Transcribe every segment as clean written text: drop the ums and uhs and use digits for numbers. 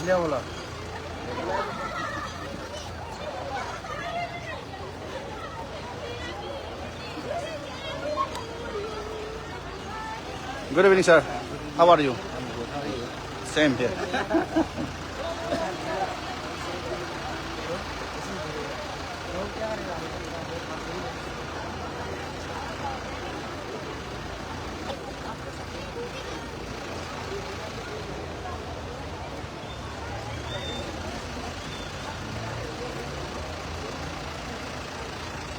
लिया बोला। Good evening, sir. How are you? Same here.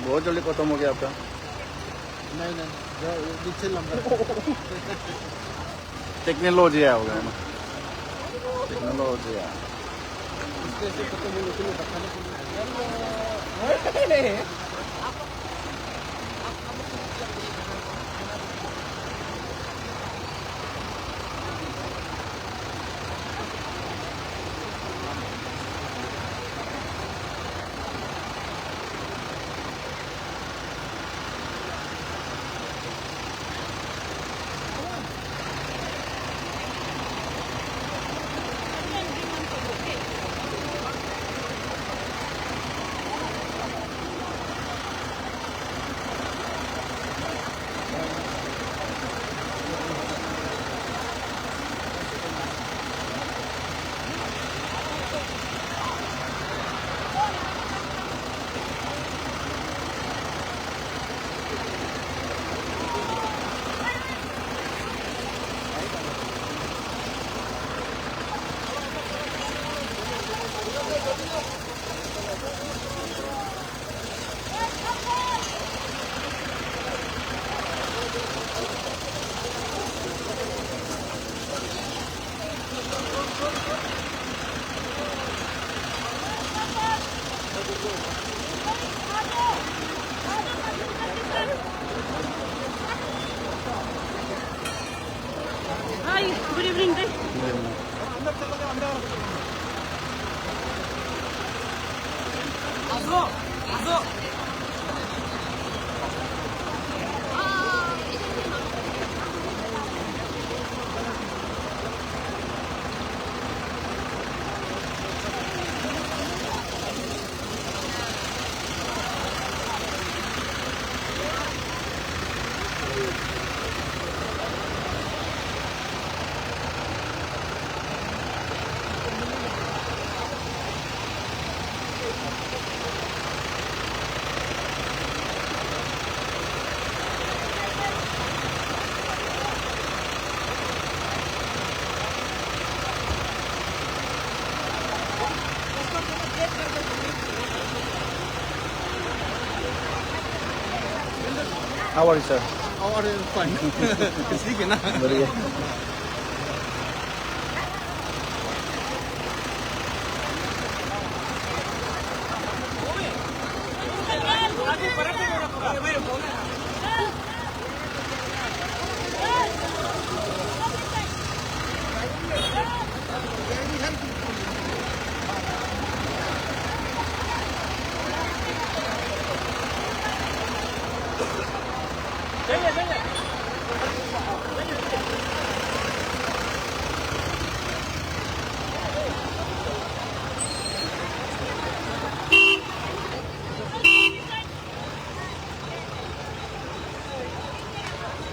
बहुत जल्दी खत्म हो गया आपका। नहीं पीछे लंबा टेक्नोलॉजी हो गया ना, टेक्नोलॉजी है। इसके खत्म होने के लिए बताने के लिए Hi, good evening. How are you, sir? और फन किसी के ना बढ़िया।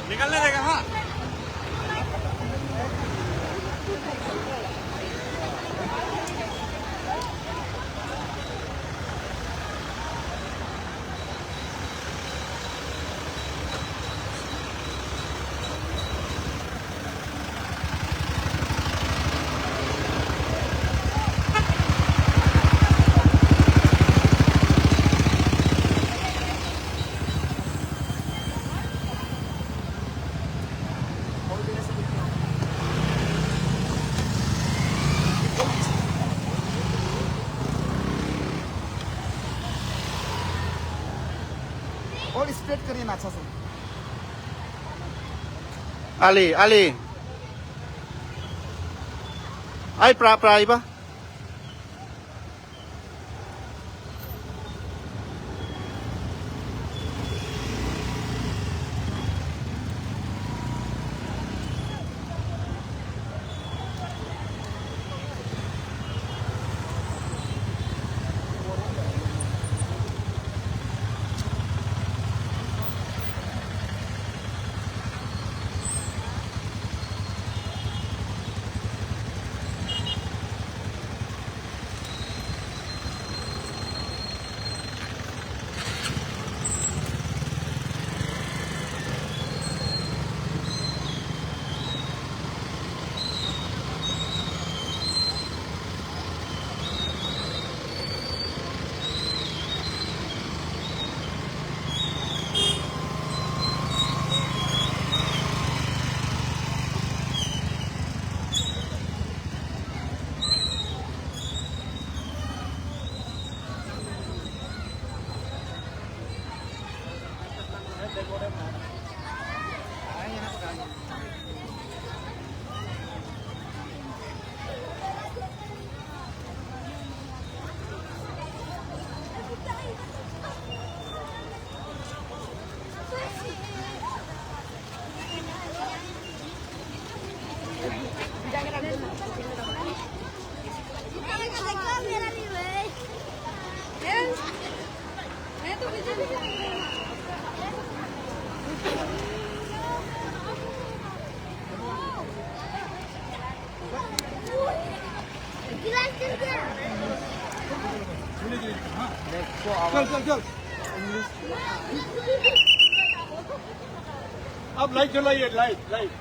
निकलने देगा। हाँ और स्प्रेड करिए ना अच्छा से। Ali, Ali. Ay, pra iba. चल चल चल अब लाइट जलाइए light light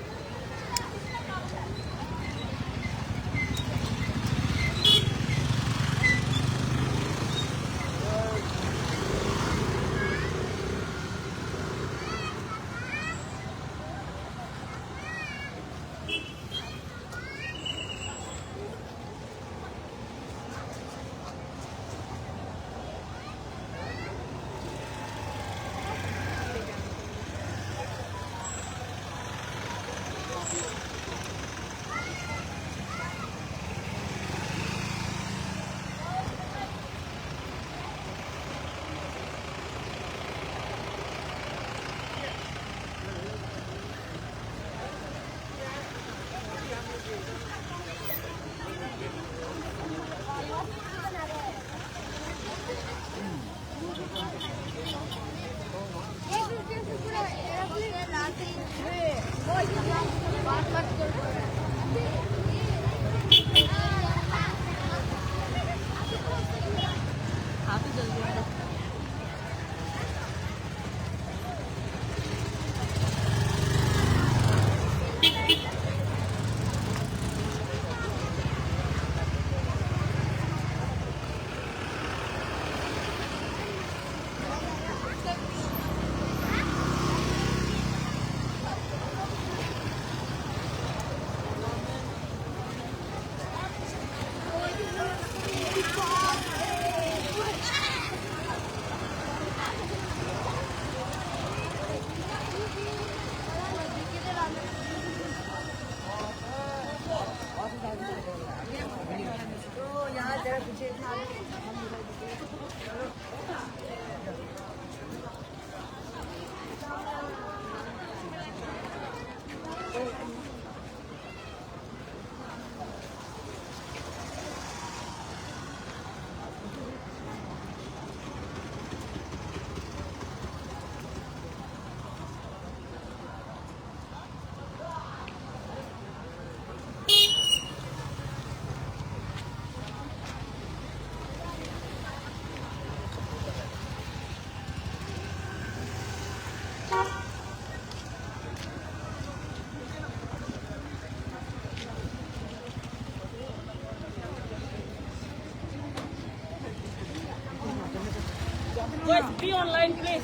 Guys, be online, please.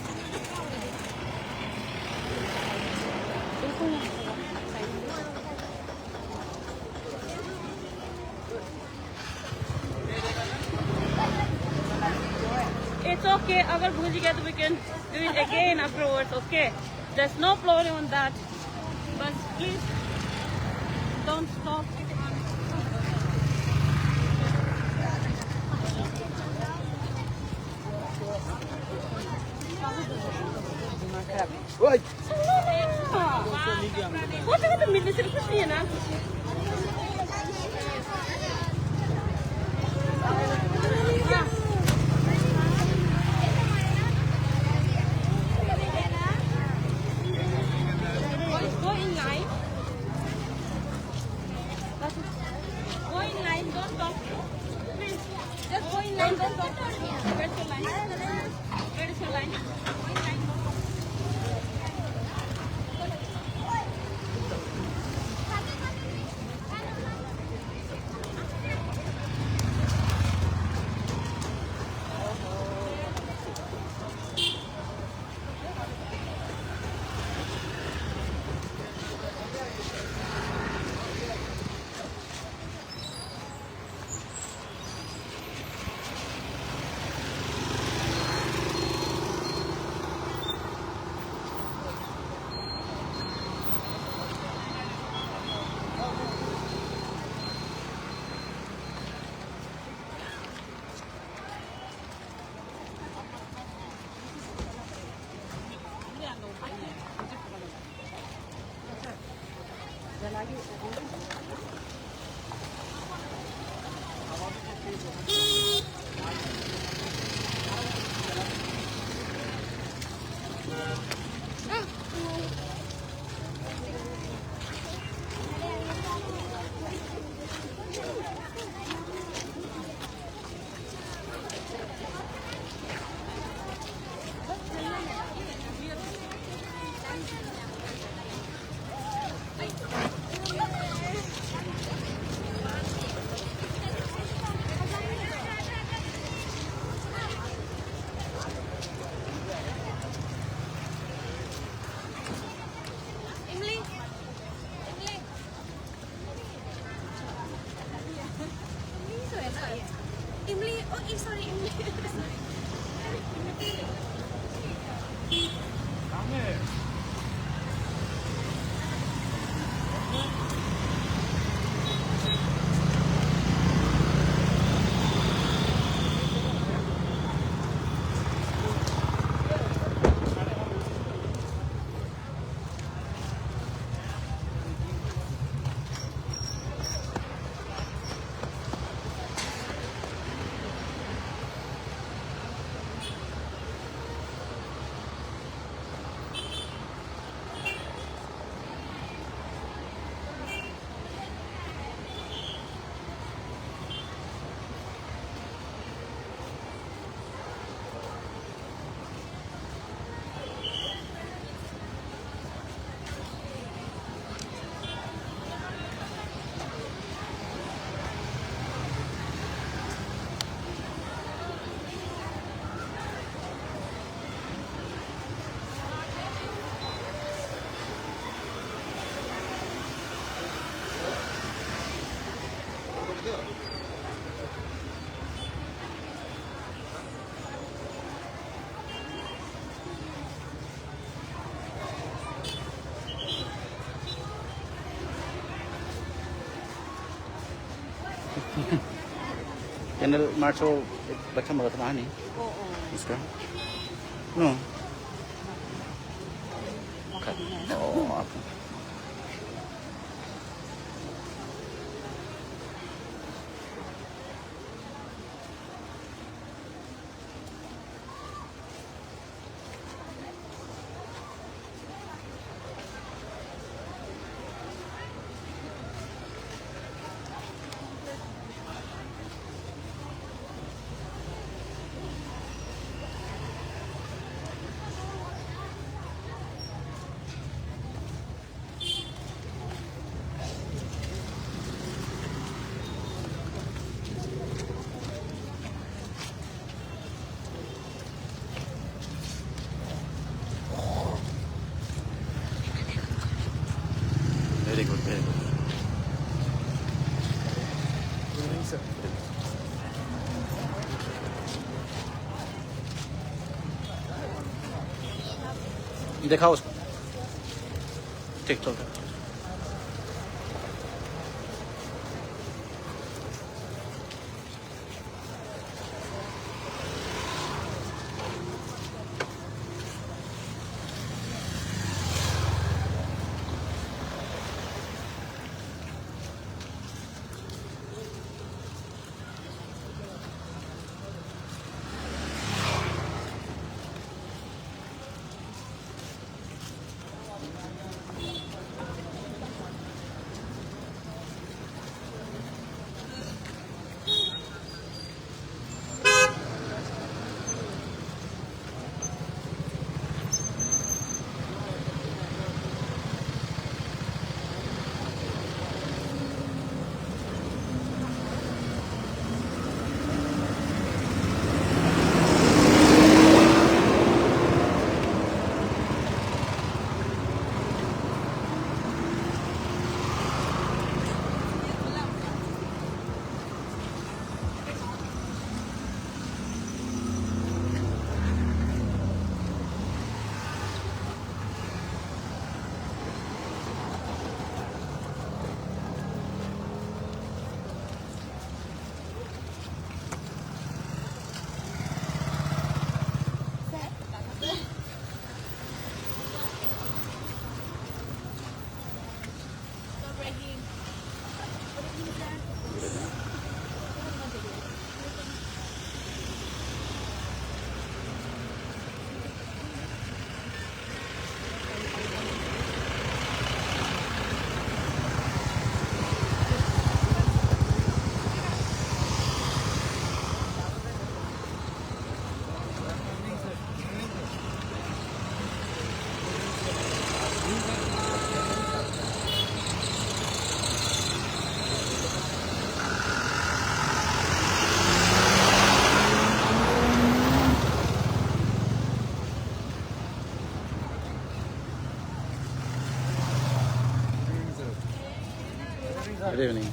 It's okay. अगर भूल गए तो we can do it again afterwards. Okay. There's no problem on that. But please don't stop. ओए वो तो मिलने से कुछ नहीं है ना Go in line. Go in line, don't talk. Please, just go in line, don't talk. Where's your line? Where is your line? Go in line. Emily. Oh, sorry, Emily. General Marshal baca mga tamahan eh. Oo. Iska. No. Oo, ako. Very good, very good. दिखाओ उसको ठीक चल रहा है Good evening.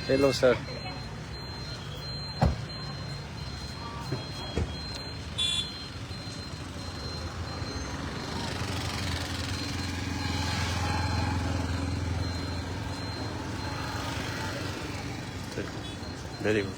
Hello, sir. Very good.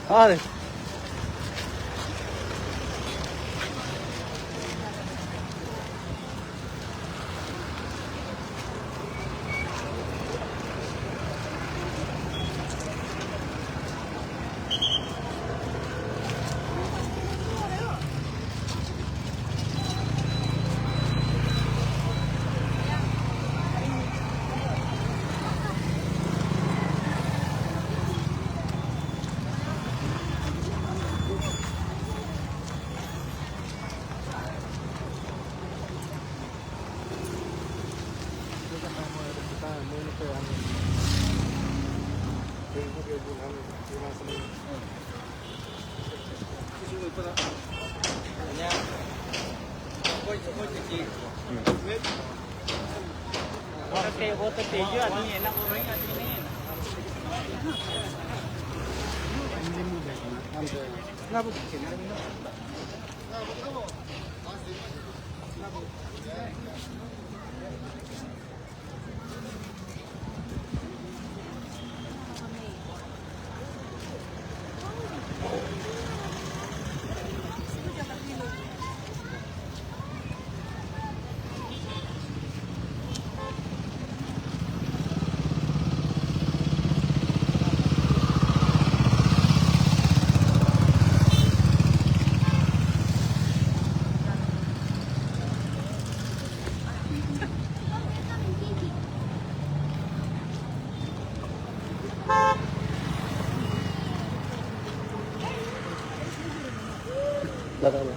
हाँ वो तो तेज आदमी है ना, लगा लो।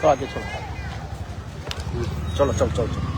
तो आगे चलो चलो चलो चलो चलो।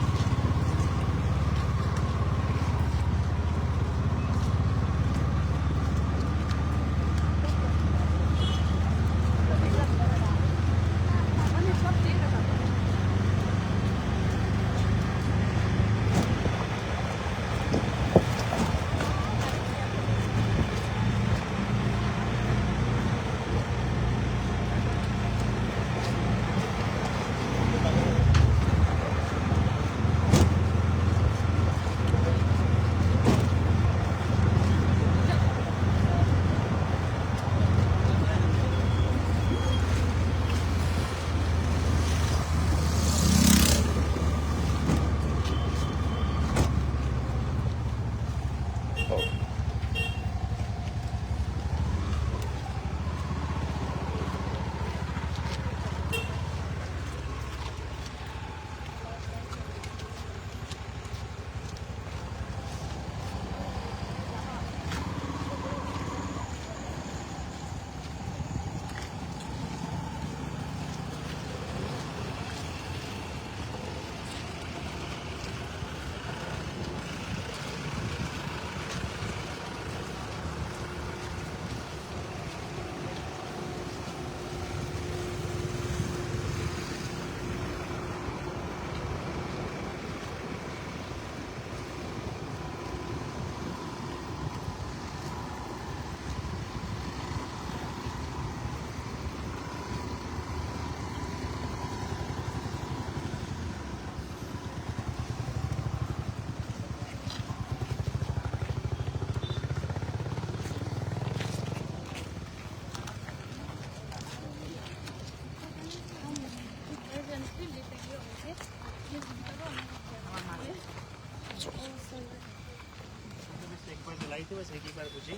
बस एक ही बार पूछी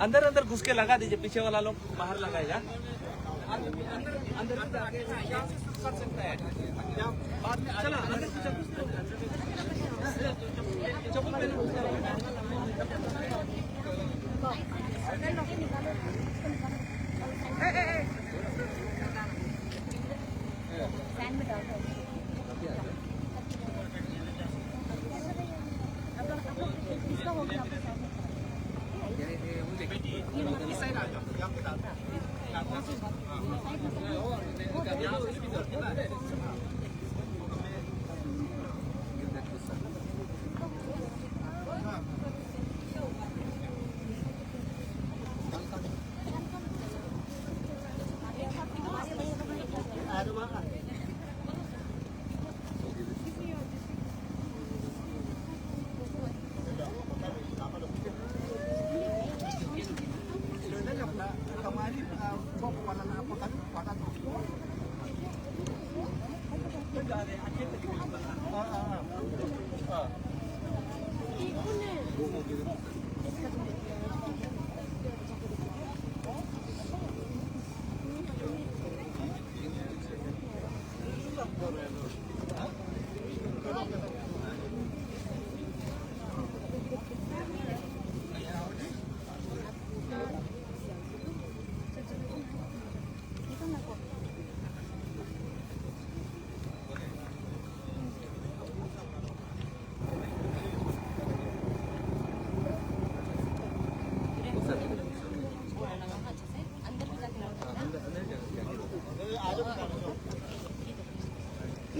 अंदर अंदर घुस के लगा दीजिए, पीछे वाला लोग बाहर लगाएगा। अंदर अंदर कर सकता है बाद में। चलो अंदर चप्पल पहले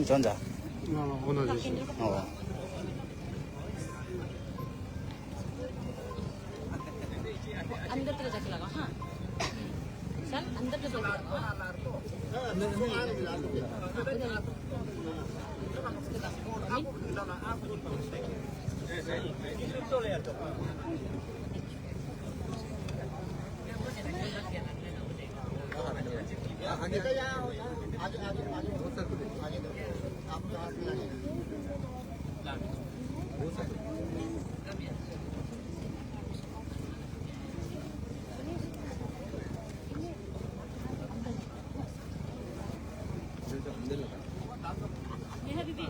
전자. 오늘 주시. अंदर तरह जाके लगा हाँ चल अंदर तरह जाके ये है बीबी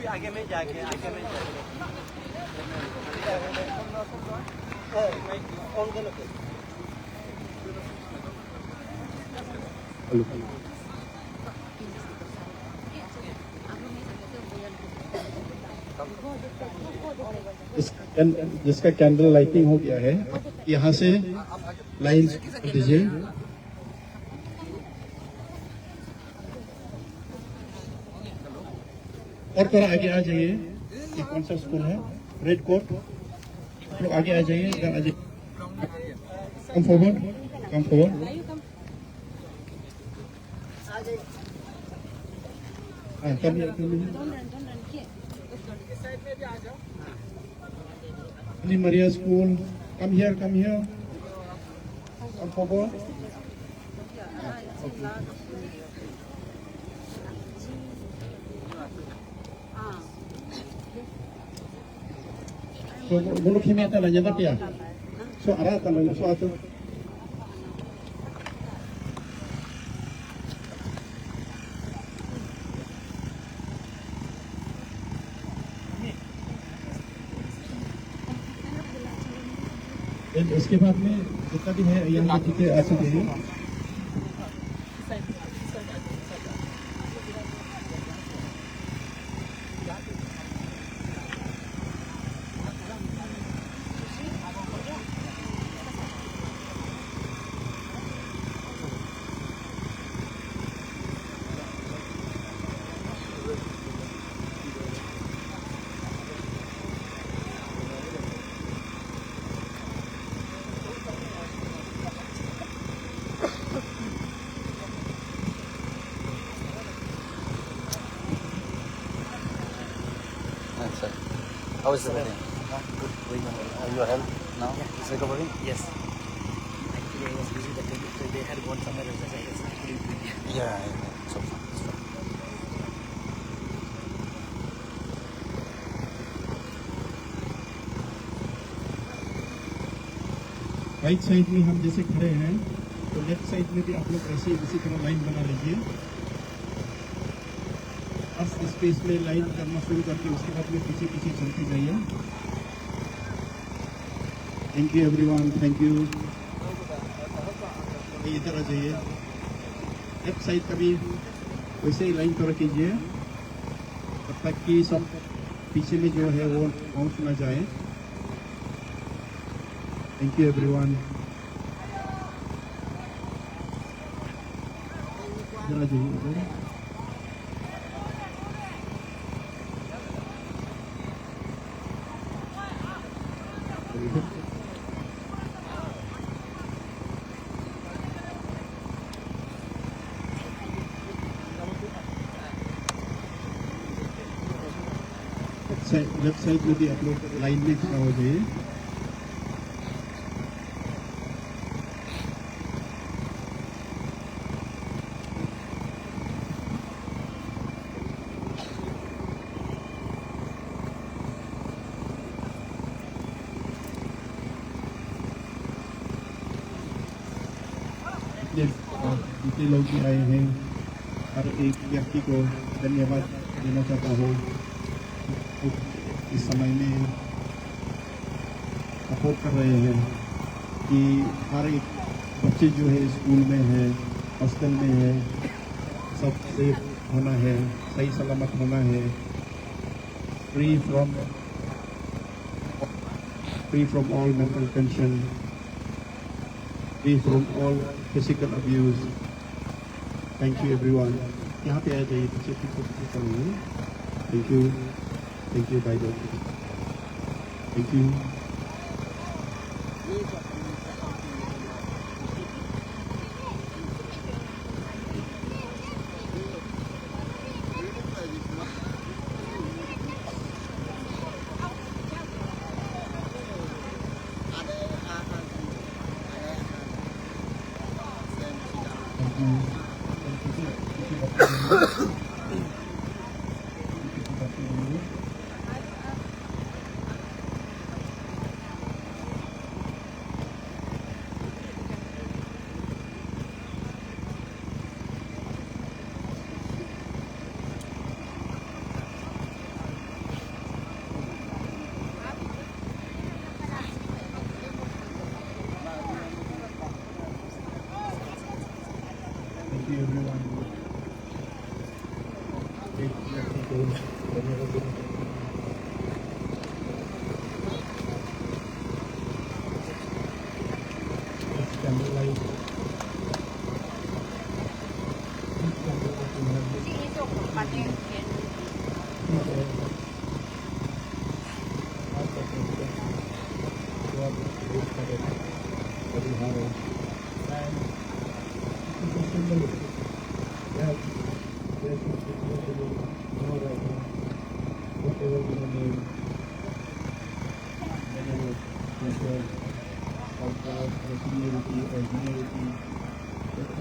आगे में जाके जिसका कैंडल लाइटिंग हो गया है, यहाँ से लाइन दीजिए। और थोड़ा आगे आ जाइए। ये कौन सा स्कूल है? Red coat. लोग आगे आ जाइए, इधर आ जाइए। Come forward, come forward. हाँ, Maria School, come here, come forward. So, bulok himeta lang yan na piya. So, aratan lang, so ato. इसके बाद में जितना भी है यहाँ पे आ सकते हैं। How is everything? Good. Are you health now? Is recovering? Yes. Actually, I was busy that day, so they had gone somewhere else. I guess actually in India. Yeah. So far. Right side में हम जैसे खड़े हैं, तो left side में भी आप लोग ऐसे इसी तरह लाइन बना लीजिए। बस स्पेस में लाइन करना शुरू करके उसके बाद में पीछे पीछे चलते जाइए। Thank you everyone, thank you. इधर आ जाइए, लेफ्ट साइड का भी वैसे ही लाइन थोड़ा कीजिए तब तक कि सब पीछे में जो है वो पहुंच ना जाए। Thank you everyone. इधर आ जाइए, इधर। लेफ्ट साइड में भी आप लोग लाइन में खड़ा हो जाइए। जितने लोग भी आए हैं, हर एक व्यक्ति को धन्यवाद देना चाहता हूँ। इस समय में सपोर्ट कर रहे हैं कि हर एक बच्चे जो है स्कूल में है, हॉस्टल में है, सब सेफ होना है, सही सलामत होना है, free from all mental tension, free from all physical abuse. Thank you everyone. यहाँ पे आ जाइए, पीछे पीछे चलिए। Thank you, thank you, bye bye, thank you.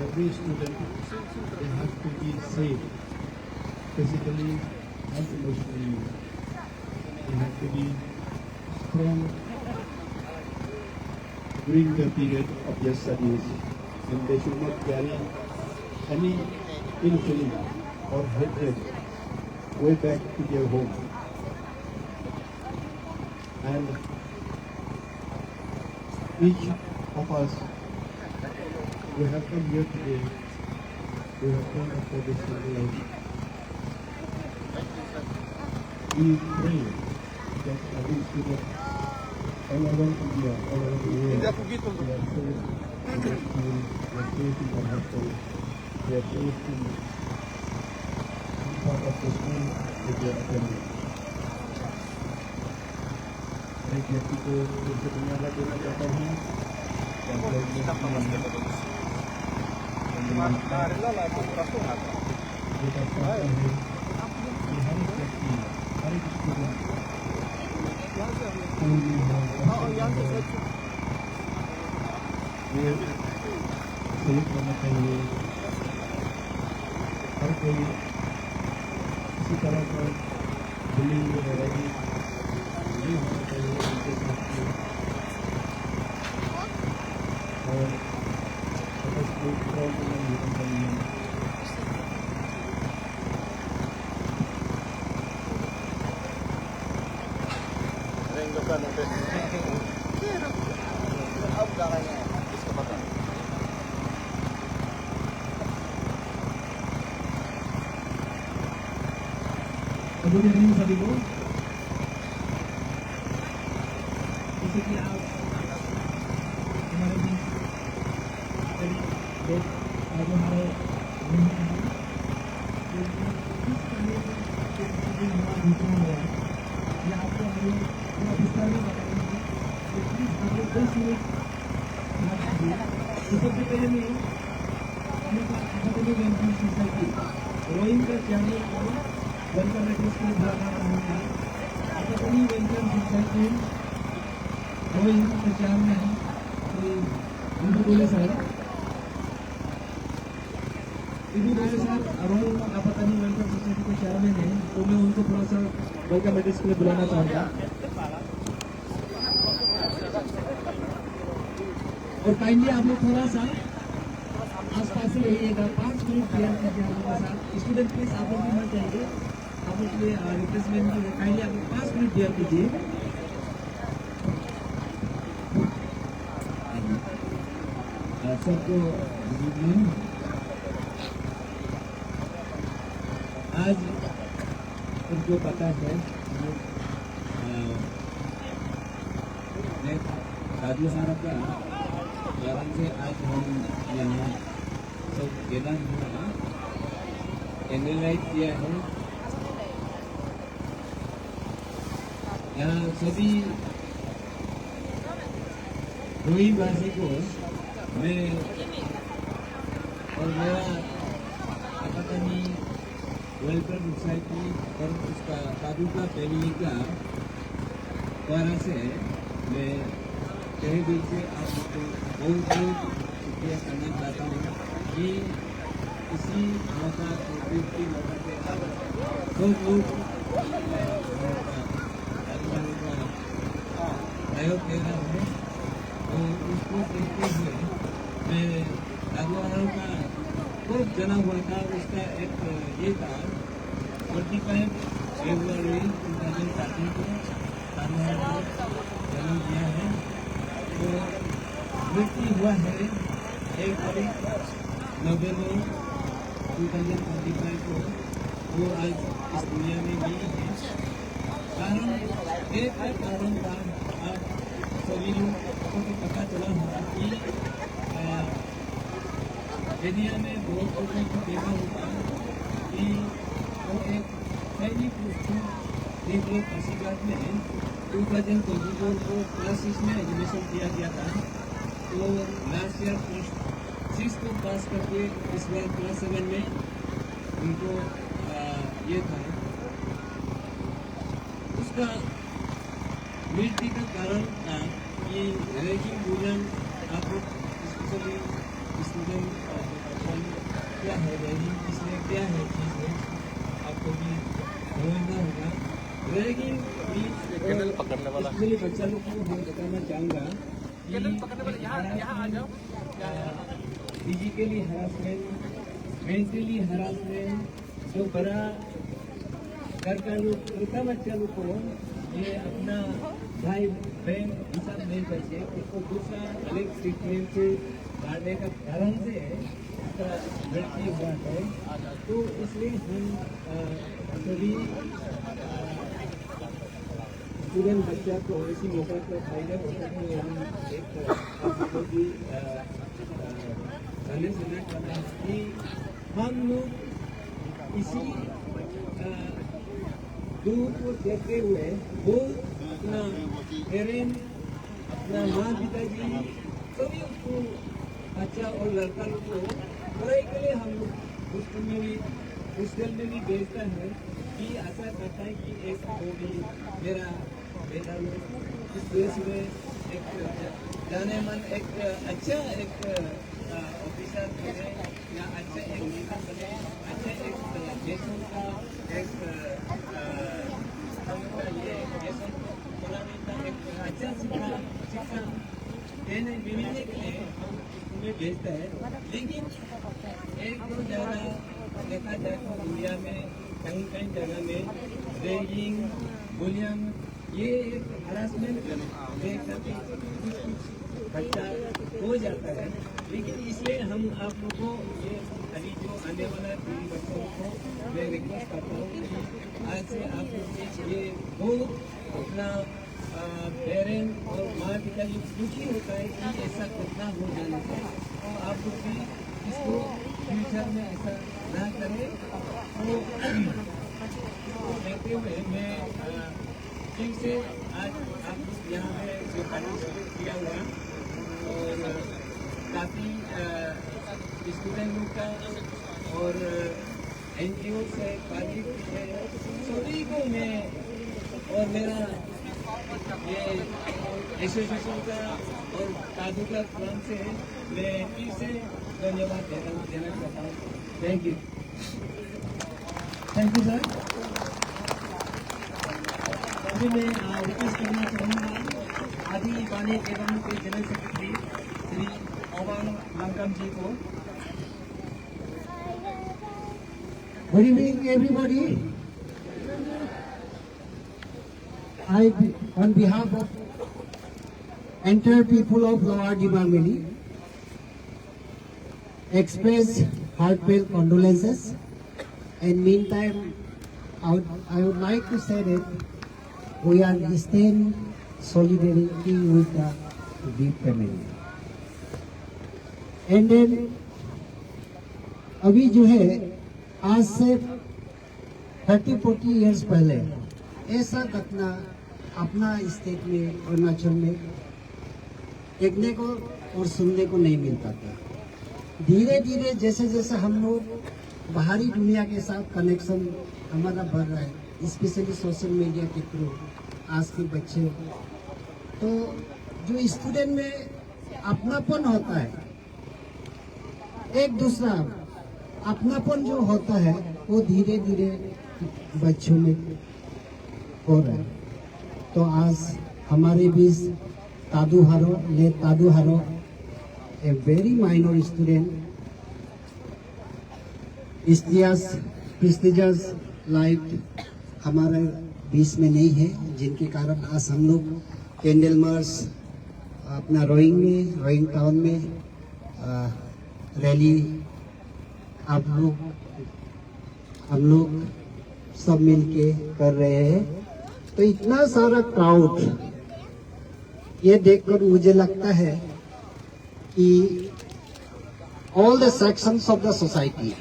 Every student, they have to be safe physically and emotionally. They have to be strong during the period of their studies, and they should not carry any ill feeling or hatred way back to their home. And each of us, we have come here today, we have come for this life. We pray that every student all around India, all around the world, we are safe in their school, we are safe in our hostel, we are safe in part of the school that they are attending. एक व्यक्ति को उनसे धन्यवाद देना चाहता हूँ। सहयोग करना चाहिए। हर कोई किसी तरह का बुलिंग वगैरह नहीं होना चाहिए उनके साथ में, और नहीं होना चाहिए। तो गुड इवनिंग सभी को। जैसे कि आप हमारे बीच लोग आज हमारे ये आपको हमें विस्तार में बताएंगे। प्लीज आप लोग 10 मिनट सबसे पहले मैं सोसाइटी रोइंग का चैनल को वेलकम एड्रेस के लिए बुलाना चाहूँगा। अकादमी वेलकम सोसाइटी रोइंग का चैनल उनको बोले सर रोइंग अकादमी वेलकम सोसाइटी के चेयरमैन है, तो मैं उनको थोड़ा सा वेलकम एड्रेस के लिए बुलाना चाहूँगा। और काइंडली आप लोग थोड़ा सा आसपास ही रहिएगा, 5 मिनट क्लियर कीजिए आप लोगों के साथ। स्टूडेंट प्लीज आप लोग भी मत जाइए, आप लोग के लिए रिप्लेसमेंट काइंडली आप लोग 5 मिनट क्लियर कीजिए। सबको गुड इवनिंग। आज उनको पता है साधु साहब का कारण से आज हम यहाँ सब गेला हुआ एनालाइज किया है। यहाँ सभी रोईवासी को मैं और मेरा अकादमी वेलफेयर सोसाइटी और उसका साधु का फैमिली का द्वारा से मैं तहे दिल से आप लोग को बहुत बहुत शुक्रिया करना चाहता हूँ कि इसी मौका के मौका पे सब लोग सहयोग दे रहा है। तो उसको देखते हुए मैं राजवाड़ा का खूब जना हुआ था, उसका एक ये था 25 फरवरी 2013 को राजवाड़ा को जन्म दिया है। तो मृत्यु हुआ है 1 तारीख नवंबर 2025 को। वो आज इस दुनिया में नहीं है। कारण एक कारण था, आप सभी लोग को पता चला होगा कि दुनिया में बहुत लोगों को देखा होगा कि वो एक सैनिक एक लोग पासीघाट में 2024 को क्लास 6 में एडमिशन किया गया था। तो लास्ट ईयर क्लास 6 को पास करके इस बार क्लास 7 में उनको ये था। उसका मृत्यु का कारण था कि रैगिंग वुमेन, आप लोग स्पेशली स्टूडेंट क्या है रैगिंग, इसमें क्या है चीज़ है आपको भी समझना होगा। रैगिंग पकड़ने वाला बच्चा लोग को हम बताना चाहूँगा फिजिकली हरासमेंट, मेंटली हरासमेंट जो बड़ा घर का लोग छोटा बच्चा लोग को ये अपना भाई बहन हिसाब नहीं करके उसको दूसरा अलग ट्रीटमेंट से डालने का कारण से उसका मृत्यु हुआ है। तो इसलिए हम सभी स्टूडेंट बच्चा को इसी मौका पर फायदा होता है। हम एक आपको भी संदेश देना चाहते हैं कि हम लोग इसी दूर को देखते हुए वो अपना पेरेंट, अपना माँ पिताजी सभी उसको बच्चा और लड़का लोग को पढ़ाई के लिए हम लोग हॉस्टल में भी भेजता है कि ऐसा करता है कि एक वो भी मेरा बेटा लोग इस देश में एक जाने मन एक अच्छा एक ऑफिसर बने या अच्छा एक लीडर बने, अच्छा एक देशों का एक ये देशों को बनाने का एक अच्छा शिक्षा देने मिलने के लिए हम स्कूल भेजता है। लेकिन एक दो जगह देखा जाए तो दुनिया में कहीं कहीं जगह में रैगिंग, बुलिंग, ये एक हरासमेंट बच्चा हो जाता है। लेकिन इसलिए हम आप लोगों को ये अभी जो आने वाला पीढ़ी बच्चों को मैं रिक्वेस्ट करता हूँ कि आज से आप लोग ये बहुत अपना पेरेंट और माँ पिता ये दुखी होता है कि ऐसा घटना हो जाने से, तो आप लोग भी इसको फ्यूचर में ऐसा ना करें। तो कहते हुए मैं फिर से आज आप यहाँ पे जो पार्टिसिपेट किया हुआ और काफ़ी स्टूडेंट लोग का और NGO से पब्लिक से सभी को मैं और मेरा ये एसोसिएशन का और कादू का प्लान से मैं फिर से धन्यवाद देना चाहता हूँ। Thank you sir. अभी मैं रिक्वेस्ट करना चाहूँगा आदि बानी एवं के जनरल सेक्रेटरी श्री ओबांग लंकम जी को। Good evening, everybody. On behalf of entire people of Lower Dimameli, express heartfelt condolences. And meantime, I would like to say that we are staying solidarity with the Deep family. And then अभी जो है आज से 30-40 years पहले ऐसा घटना अपना state में अरुणाचल में देखने को और सुनने को नहीं मिलता था। धीरे धीरे जैसे जैसे हम लोग बाहरी दुनिया के साथ कनेक्शन हमारा बढ़ रहा है, स्पेशली सोशल मीडिया के थ्रू आज के बच्चे, तो जो स्टूडेंट में अपनापन होता है, एक दूसरा अपनापन जो होता है वो धीरे धीरे बच्चों में हो रहा है। तो आज हमारे बीच तादू हारो a very minor student prestigious life हमारे बीच में नहीं है, जिनके कारण आज हम लोग कैंडल मार्च अपना रोइंग टाउन में रैली हम लोग सब मिलके कर रहे हैं। तो इतना सारा क्राउड ये देखकर मुझे लगता है कि all the sections of the society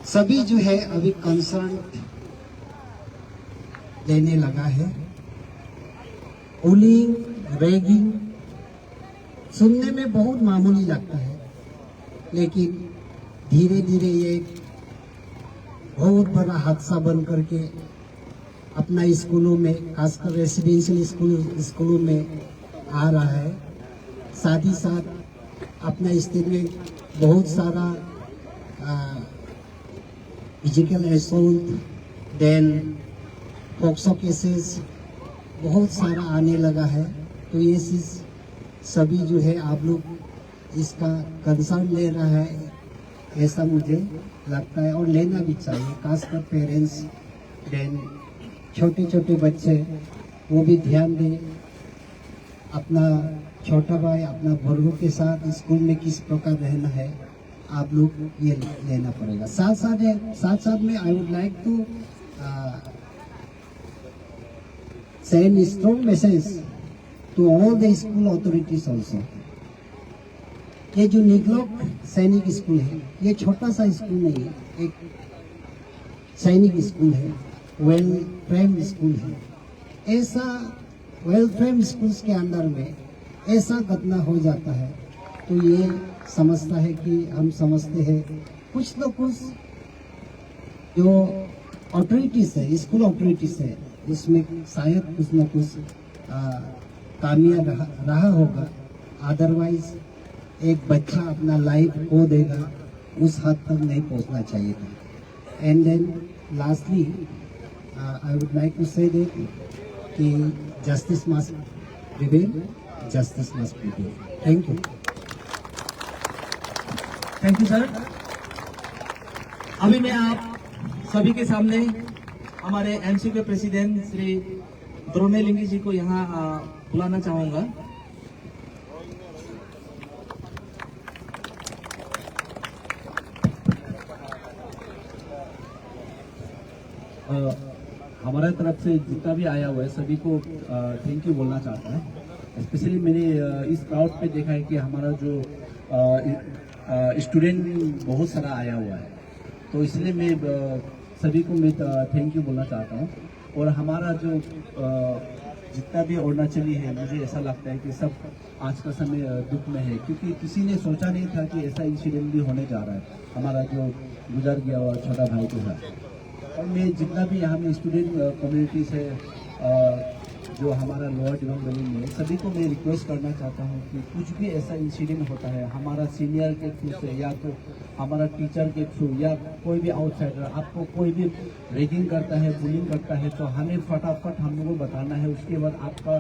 सभी जो है अभी कंसर्न लेने लगा है। बुलिंग, रैगिंग सुनने में बहुत मामूली लगता है, लेकिन धीरे धीरे ये बहुत बड़ा हादसा बन करके अपना स्कूलों में, खासकर रेसिडेंशियल स्कूलों में आ रहा है। साथ ही साथ अपना स्टेट में बहुत सारा physical assault, then POCSO cases बहुत सारा आने लगा है। तो ये चीज सभी जो है आप लोग इसका कंसर्न ले रहा है, ऐसा मुझे लगता है, और लेना भी चाहिए। खासकर पेरेंट्स, देन छोटे छोटे बच्चे वो भी ध्यान दें। अपना छोटा भाई अपना बुजुर्गों के साथ स्कूल में किस प्रकार रहना है, आप लोग ये लेना पड़ेगा। साथ साथ में I would like to send strong message to all the school authorities also. ये जो निगलोक सैनिक स्कूल है, ये छोटा सा स्कूल नहीं है, एक सैनिक स्कूल है, वेल ट्रेन्ड स्कूल है। ऐसा वेल ट्रेन्ड स्कूल्स के अंदर में ऐसा घटना हो जाता है तो ये समझता है कि हम समझते हैं कुछ न कुछ जो ऑथोरिटीज है, स्कूल ऑथोरिटीज है, इसमें शायद कुछ न कुछ कामयाब रहा होगा। अदरवाइज एक बच्चा अपना लाइफ खो देगा, उस हद तक नहीं पहुंचना चाहिए था। And then lastly I would like to say that कि justice must prevail, justice must prevail. Thank you. Thank you sir. अभी मैं आप सभी के सामने हमारे एमसी के प्रेसिडेंट श्री द्रोणेलिंगी जी को यहाँ बुलाना चाहूंगा। हमारे तरफ से जितना भी आया हुआ है सभी को थैंक यू बोलना चाहता है। स्पेशली मैंने इस क्राउड पे देखा है कि हमारा जो स्टूडेंट बहुत सारा आया हुआ है, तो इसलिए मैं सभी को मैं थैंक यू बोलना चाहता हूँ। और हमारा जो जितना भी अरुणाचली है, मुझे ऐसा लगता है कि सब आज का समय दुख में है, क्योंकि किसी ने सोचा नहीं था कि ऐसा इंसिडेंट भी होने जा रहा है हमारा जो गुजर गया हुआ छोटा भाई के साथ। और मैं जितना भी यहाँ में स्टूडेंट कम्युनिटी से जो हमारा लोअर दिबांग वैली में, सभी को मैं रिक्वेस्ट करना चाहता हूँ कि कुछ भी ऐसा इंसिडेंट होता है हमारा सीनियर के थ्रू से या तो हमारा टीचर के थ्रू या कोई भी आउटसाइडर आपको कोई भी रैगिंग करता है, बुलिंग करता है, तो हमें फटाफट हम लोगों को बताना है। उसके बाद आपका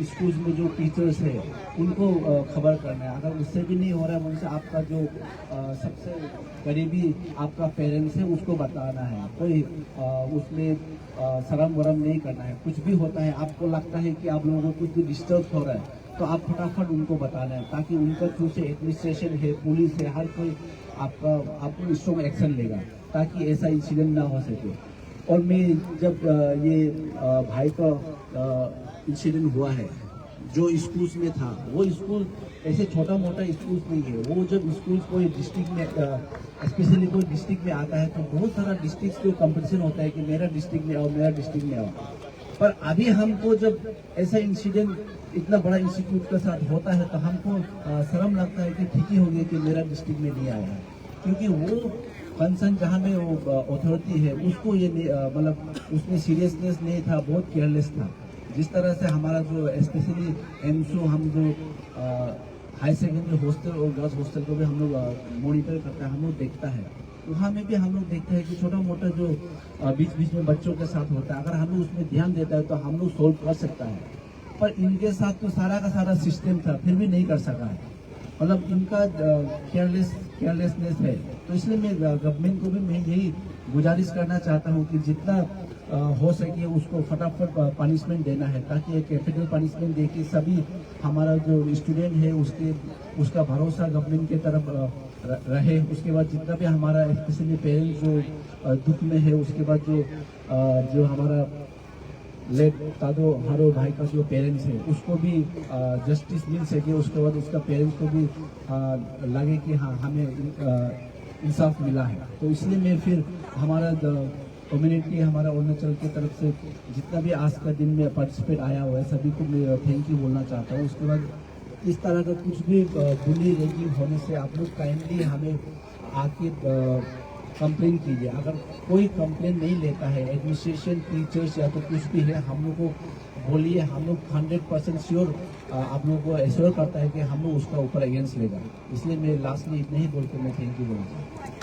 स्कूल में जो टीचर्स है उनको खबर करना है। अगर उससे भी नहीं हो रहा है, उनसे आपका जो सबसे करीबी आपका पेरेंट्स है उसको बताना है। कोई उसमें शर्म वरम नहीं करना है। कुछ भी होता है, आपको लगता है कि आप लोगों को कुछ भी डिस्टर्ब हो रहा है, तो आप फटाफट उनको बताना है, ताकि उनका थ्रू से एडमिनिस्ट्रेशन है, पुलिस है, हर कोई आपको स्ट्रॉन्ग एक्शन लेगा, ताकि ऐसा इंसिडेंट ना हो सके। और मैं जब ये भाई का इंसिडेंट हुआ है, जो स्कूल में था, वो स्कूल ऐसे छोटा मोटा स्कूल नहीं है। वो जब स्कूल कोई डिस्ट्रिक्ट में स्पेशली कोई डिस्ट्रिक्ट में आता है, तो बहुत सारा डिस्ट्रिक्ट को कंपटीशन होता है कि मेरा डिस्ट्रिक्ट में आओ, मेरा डिस्ट्रिक्ट में आओ। पर अभी हमको जब ऐसा इंसिडेंट इतना बड़ा इंस्टीट्यूट के साथ होता है, तो हमको शर्म लगता है कि ठीक ही हो गया कि मेरा डिस्ट्रिक्ट में नहीं आया है, क्योंकि वो कंसर्न जहाँ में वो अथॉरिटी है उसको ये मतलब उसमें सीरियसनेस नहीं था, बहुत केयरलेस था। जिस तरह से हमारा जो स्पेशली एमसू, हम जो हाई सेकेंडरी हॉस्टल और गर्ल्स हॉस्टल को भी हम लोग मॉनिटर करते हैं, हम लोग देखता है, वहाँ में भी हम लोग देखते हैं कि छोटा मोटा जो बीच बीच में बच्चों के साथ होता है, अगर हम लोग उसमें ध्यान देता है तो हम लोग सोल्व कर सकता है। पर इनके साथ तो सारा का सारा सिस्टम था, फिर भी नहीं कर सका है, मतलब इनका केयरलेसनेस है। तो इसलिए मैं गवर्नमेंट को भी मैं यही गुजारिश करना चाहता हूँ कि जितना हो सके उसको फटाफट पनिशमेंट देना है, ताकि एक कैपिटल पनिशमेंट दे के सभी हमारा जो स्टूडेंट है उसका भरोसा गवर्नमेंट की तरफ रहे। उसके बाद जितना भी हमारा स्पेशली पेरेंट्स जो दुख में है, उसके बाद जो हमारा लेट तादो हारो भाई का जो पेरेंट्स है उसको भी जस्टिस मिल सके, उसके बाद उसका पेरेंट्स को भी लगे कि हाँ हमें इंसाफ मिला है। तो इसलिए मैं फिर हमारा कम्युनिटी, हमारा अरुणाचल की तरफ से जितना भी आज का दिन में पार्टिसिपेट आया हुआ है, सभी को मैं थैंक यू बोलना चाहता हूँ। उसके बाद इस तरह का कुछ भी बुली रैगिंग होने से आप लोग काइंडली हमें आके कंप्लेन कीजिए। अगर कोई कंप्लेन नहीं लेता है, एडमिनिस्ट्रेशन, टीचर्स या तो कुछ भी है, हम लोग को बोलिए, हम लोग 100% श्योर आप लोगों को एश्योर करता है कि हम लोग उसका ऊपर अगेंस्ट लेगा। इसलिए मैं लास्ट में इतना ही बोल के मैं थैंक यू बोलूँगा।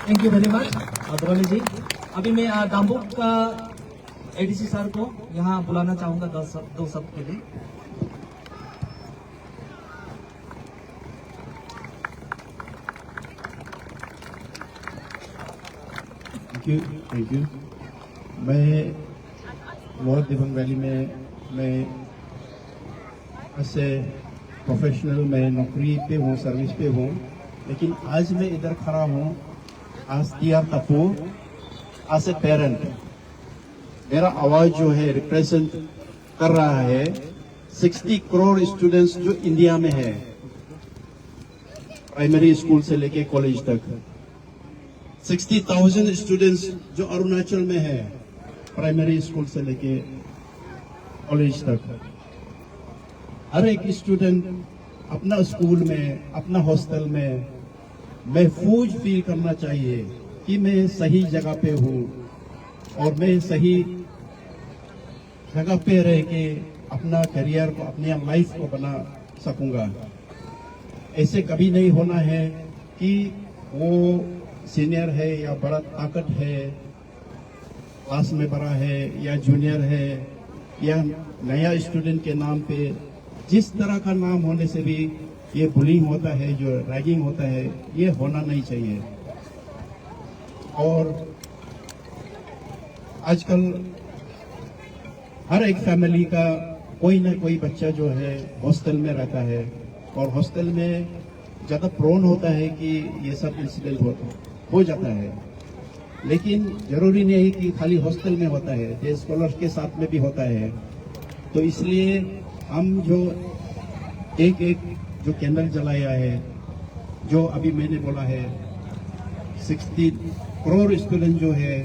थैंक यू वेरी मच द्रोणी जी। अभी मैं दाम्बुक का एडीसी सर को यहाँ बुलाना चाहूँगा दो शब्द के लिए। Thank you. मैं लोअर दिबांग वैली में मैं ऐसे प्रोफेशनल में नौकरी पे हूँ, सर्विस पे हूँ, लेकिन आज मैं इधर खड़ा हूँ आज टीआर तपो एज ए पेरेंट। मेरा आवाज जो है रिप्रेजेंट कर रहा है 60 करोड़ स्टूडेंट्स जो इंडिया में है, प्राइमरी स्कूल से लेके कॉलेज तक। 60,000 स्टूडेंट्स जो अरुणाचल में है, प्राइमरी स्कूल से लेके कॉलेज तक। हर एक स्टूडेंट अपना स्कूल में, अपना हॉस्टल में महफूज फील करना चाहिए कि मैं सही जगह पे हूँ और मैं सही जगह पे रह के अपना करियर को, अपनी लाइफ को बना सकूंगा। ऐसे कभी नहीं होना है कि वो सीनियर है या बड़ा ताकत है, क्लास में बड़ा है या जूनियर है या नया स्टूडेंट के नाम पे जिस तरह का नाम होने से भी ये बुलिंग होता है, जो रैगिंग होता है, ये होना नहीं चाहिए। और आजकल हर एक फैमिली का कोई ना कोई बच्चा जो है हॉस्टल में रहता है और हॉस्टल में ज़्यादा प्रोन होता है कि ये सब इंसिडेंट हो जाता है। लेकिन जरूरी नहीं है कि खाली हॉस्टल में होता है, ये स्कॉलर्स के साथ में भी होता है। तो इसलिए हम जो एक जो कैंडल जलाया है, जो अभी मैंने बोला है 60 करोड़ स्टूडेंट जो है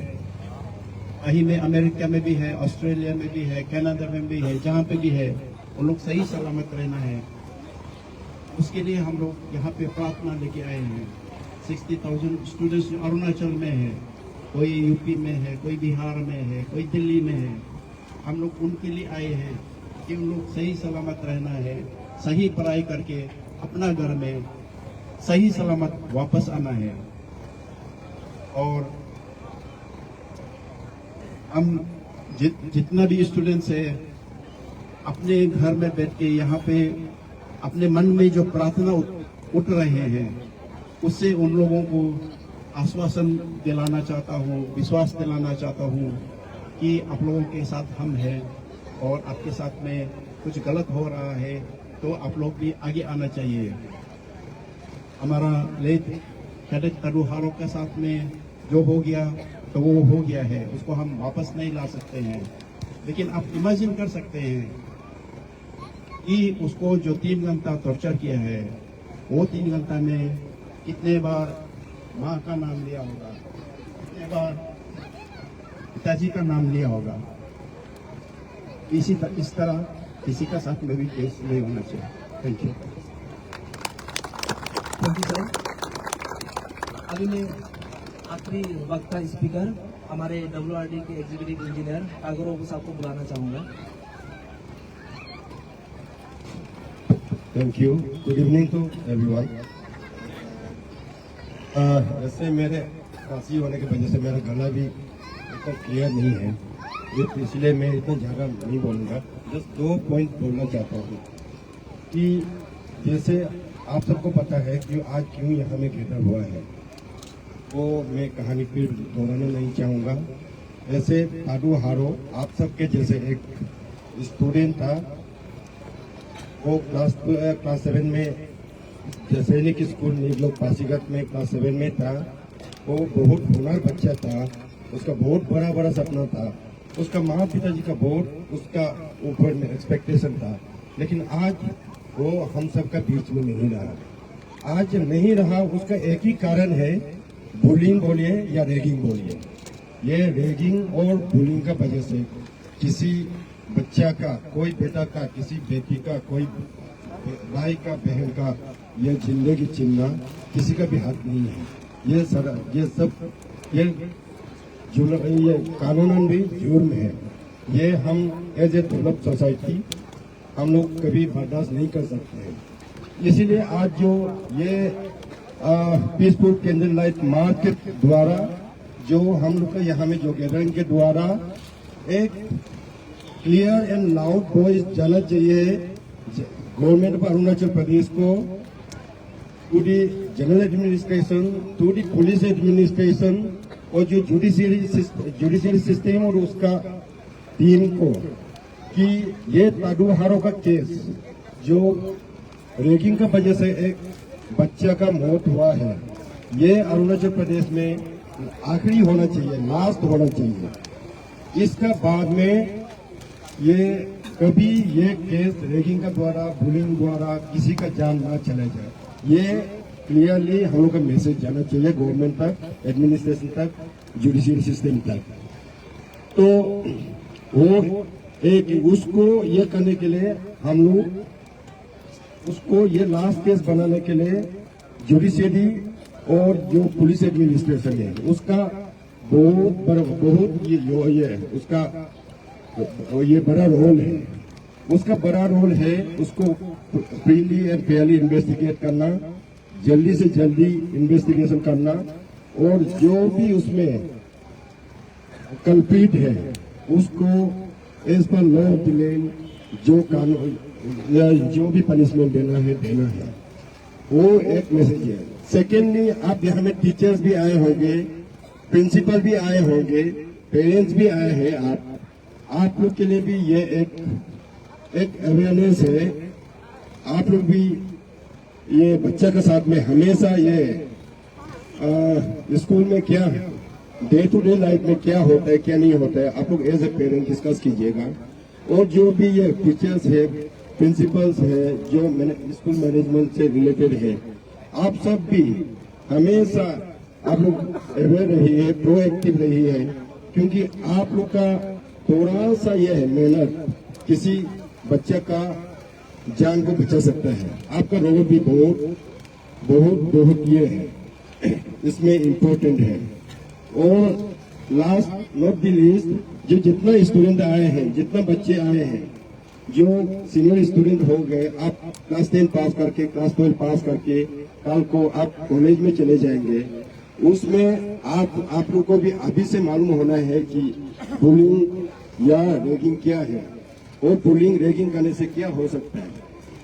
कहीं में अमेरिका में भी है, ऑस्ट्रेलिया में भी है, कनाडा में भी है, जहाँ पे भी है, वो लोग सही सलामत रहना है, उसके लिए हम लोग यहाँ पे प्रार्थना लेके आए हैं। 60,000 स्टूडेंट्स अरुणाचल में है, कोई यूपी में है, कोई बिहार में है, कोई दिल्ली में है। हम लोग उनके लिए आए हैं कि उन लोग सही सलामत रहना है, सही पढ़ाई करके अपना घर में सही सलामत वापस आना है। और हम जितना भी स्टूडेंट्स है अपने घर में बैठ के यहाँ पे अपने मन में जो प्रार्थना उठ रहे हैं, उससे उन लोगों को आश्वासन दिलाना चाहता हूँ, विश्वास दिलाना चाहता हूँ कि आप लोगों के साथ हम हैं और आपके साथ में कुछ गलत हो रहा है तो आप लोग भी आगे आना चाहिए। हमारा लेट कैडेट ताडू हारो के साथ में जो हो गया तो वो हो गया है, उसको हम वापस नहीं ला सकते हैं। लेकिन आप इमेजिन कर सकते हैं कि उसको जो 3 घंटा टॉर्चर किया है, वो 3 घंटा में कितने बार माँ का नाम लिया होगा, कितने बार पिताजी का नाम लिया होगा। इस तरह किसी का साथ में भी केस नहीं होना चाहिए। Thank you. Thank you sir. अभी मैं आखिरी वक्ता स्पीकर हमारे WRD के एग्जीक्यूटिव इंजीनियर टागोर साहब को बुलाना चाहूँगा। Thank you. Good evening to everyone. वैसे मेरे खांसी होने की वजह से मेरा गला भी इतना क्लियर नहीं है, इसलिए मैं इतना ज़्यादा नहीं बोलूँगा। जस्ट 2 पॉइंट बोलना चाहता हूँ कि जैसे आप सबको पता है कि आज क्यों यहाँ में गैदर हुआ है, वो मैं कहानी फिर दोहराना नहीं चाहूँगा। ऐसे ताडू हारो आप सबके जैसे एक स्टूडेंट था, वो क्लास 7 में सैनिक स्कूल निगलोक पासीघाट में क्लास 7 में था। वो बहुत हुनर बच्चा था, उसका बहुत बड़ा सपना था, उसका माँ पिताजी का बहुत उसका ऊपर में एक्सपेक्टेशन था। लेकिन आज वो हम सबका बीच में नहीं रहा। आज नहीं रहा उसका एक ही कारण है, बुलिंग बोलिए या रैगिंग बोलिए। ये रैगिंग और बुलिंग का वजह से किसी बच्चा का, कोई बेटा का, किसी बेटी का, कोई भाई का, बहन का ये जिंदगी छीनना किसी का भी हक नहीं है। ये कानूनन भी जुर्म है। ये हम एज ए डेवलप्ड सोसाइटी हम लोग कभी बर्दाश्त नहीं कर सकते हैं। इसीलिए आज जो ये पीसफुल कैंडल लाइट मार्च के द्वारा जो हम लोग का यहाँ में जो गैदरिंग के द्वारा एक क्लियर एंड लाउड वॉइस जाना चाहिए गवर्नमेंट ऑफ अरुणाचल प्रदेश को, to the general administration, to the police administration और जो जुडिशियरी सिस्टम और उसका टीम को, कि ये ताडू हारो का केस जो रैगिंग का वजह से एक बच्चा का मौत हुआ है, ये अरुणाचल प्रदेश में आखिरी होना चाहिए, लास्ट होना चाहिए। इसका बाद में ये कभी ये केस रैगिंग का द्वारा, बुलिंग द्वारा किसी का जान ना चला जाए, ये क्लियरली हम लोग का मैसेज जाना चाहिए गवर्नमेंट तक, एडमिनिस्ट्रेशन तक, जुडिशियरी सिस्टम तक। तो वो एक उसको ये करने के लिए हम लोग उसको ये लास्ट केस बनाने के लिए जुडिशियरी और जो पुलिस एडमिनिस्ट्रेशन है उसका बहुत ये उसका ये बड़ा रोल है। उसका बड़ा रोल है उसको फ्रीली एंड फेयरली इन्वेस्टिगेट करना, जल्दी से जल्दी इन्वेस्टिगेशन करना, और जो भी उसमें कल्प्रिट है उसको as per law of the land जो कानून या जो भी पनिशमेंट देना है, वो एक मैसेज है। सेकेंडली, आप यहाँ में टीचर्स भी आए होंगे, प्रिंसिपल भी आए होंगे, पेरेंट्स भी आए हैं। आप लोग के लिए भी ये एक अवेयरनेस है। आप लोग भी ये बच्चा के साथ में हमेशा ये स्कूल में क्या डे टू डे लाइफ में क्या होता है क्या नहीं होता है, आप लोग एज ए पेरेंट डिस्कस कीजिएगा। और जो भी ये टीचर्स है, प्रिंसिपल्स है, जो स्कूल मैनेजमेंट से रिलेटेड है, आप सब भी हमेशा आप लोग अवेयर रहिए, प्रोएक्टिव रहिए, क्योंकि आप लोग का थोड़ा सा यह है मेहनत किसी बच्चे का जान को बचा सकता है। आपका रोल भी बहुत बहुत बहुत ये है, इसमें इम्पोर्टेंट है। और लास्ट नॉट द लीस्ट, जो जितना स्टूडेंट आए हैं, जितना बच्चे आए हैं, जो सीनियर स्टूडेंट हो गए, आप क्लास 10 पास करके, क्लास 12 पास करके कल को आप कॉलेज में चले जाएंगे, उसमें आप लोग को भी अभी से मालूम होना है कि बुलिंग या रैगिंग क्या है, और बुलिंग रैगिंग करने से क्या हो सकता है।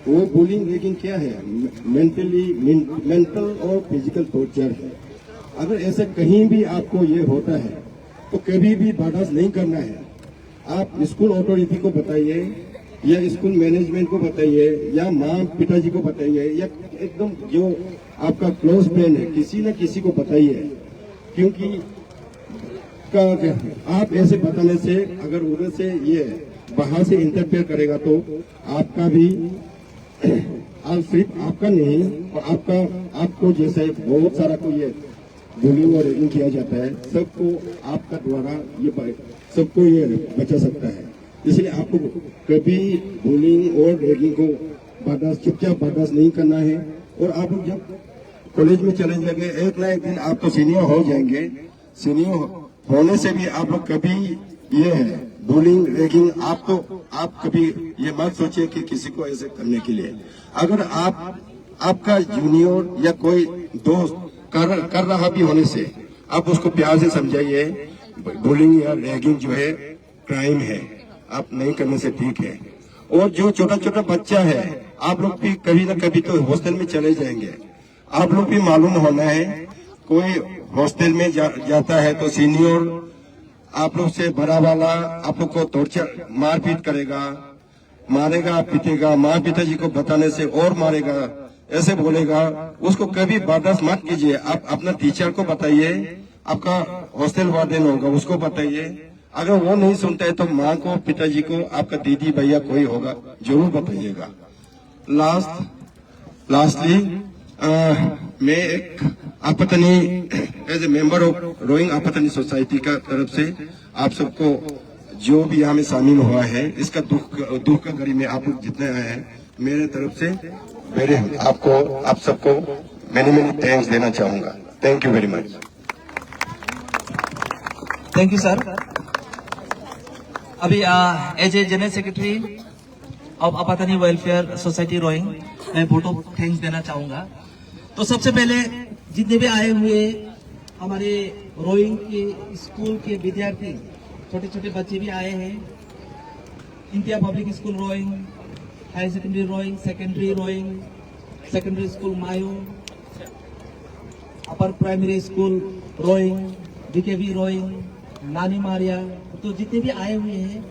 वो बुलिंग रैगिंग क्या है, मेंटल और फिजिकल टॉर्चर है। अगर ऐसे कहीं भी आपको ये होता है तो कभी भी बर्दाश्त नहीं करना है। आप स्कूल अथॉरिटी को बताइए, या स्कूल मैनेजमेंट को बताइए, या माँ पिताजी को बताइए, या एकदम जो आपका क्लोज फ्रेंड है, किसी न किसी को बताइए। क्योंकि आप ऐसे बताने से, अगर उधर से ये बाहर से इंटरफेयर करेगा तो आपका भी सिर्फ आपका नहीं, और आपको जैसे बहुत सारा को ये बुलिंग और रैगिंग किया जाता है, सबको आपका द्वारा ये सबको ये बचा सकता है। इसलिए आपको कभी बुलिंग और रैगिंग को चुपचाप बर्दाश्त नहीं करना है। और आप लोग जब कॉलेज में चले जाएंगे, एक ना एक दिन आप तो सीनियर हो जाएंगे। सीनियर होने से भी आप लोग कभी ये है बुलिंग रैगिंग, आप कभी ये मत सोचिए कि किसी को ऐसे करने के लिए। अगर आपका जूनियर या कोई दोस्त कर रहा भी होने से आप उसको प्यार से समझाइए। बुलिंग या रैगिंग जो है क्राइम है, आप नहीं करने से ठीक है। और जो छोटा छोटा बच्चा है, आप लोग भी कभी ना कभी तो हॉस्टल में चले जाएंगे, आप लोग भी मालूम होना है। कोई हॉस्टल में जाता है तो सीनियर आप लोग से बड़ा वाला आप लोग को टॉर्चर मारपीट करेगा, मारेगा, पीटेगा, माँ पिताजी को बताने से और मारेगा, ऐसे बोलेगा। उसको कभी बर्दाश्त मत कीजिए। आप अपना टीचर को बताइए, आपका हॉस्टल वार्डन होगा उसको बताइए। अगर वो नहीं सुनता है तो माँ को, पिताजी को, आपका दीदी भैया कोई होगा, जरूर बताइएगा। लास्टली मैं एक Apatani as a member of Roing Apatani society का तरफ से आप सबको जो भी यहाँ में शामिल हुआ है, इसका दुख का घड़ी में आप लोग जितने आए हैं, मेरे तरफ से आप सबको मेनी थैंक्स देना चाहूंगा। Thank you very much. Thank you sir. अभी as a general secretary of Apatani welfare society Roing, मैं वोट ऑफ थैंक्स देना चाहूंगा। तो सबसे पहले जितने भी आए हुए हमारे रोइंग के स्कूल के विद्यार्थी, छोटे छोटे बच्चे भी आए हैं। India public school Roing, higher secondary Roing, secondary school Mayo, upper primary school Roing, BKB Roing, Nani Maria, तो जितने भी आए हुए हैं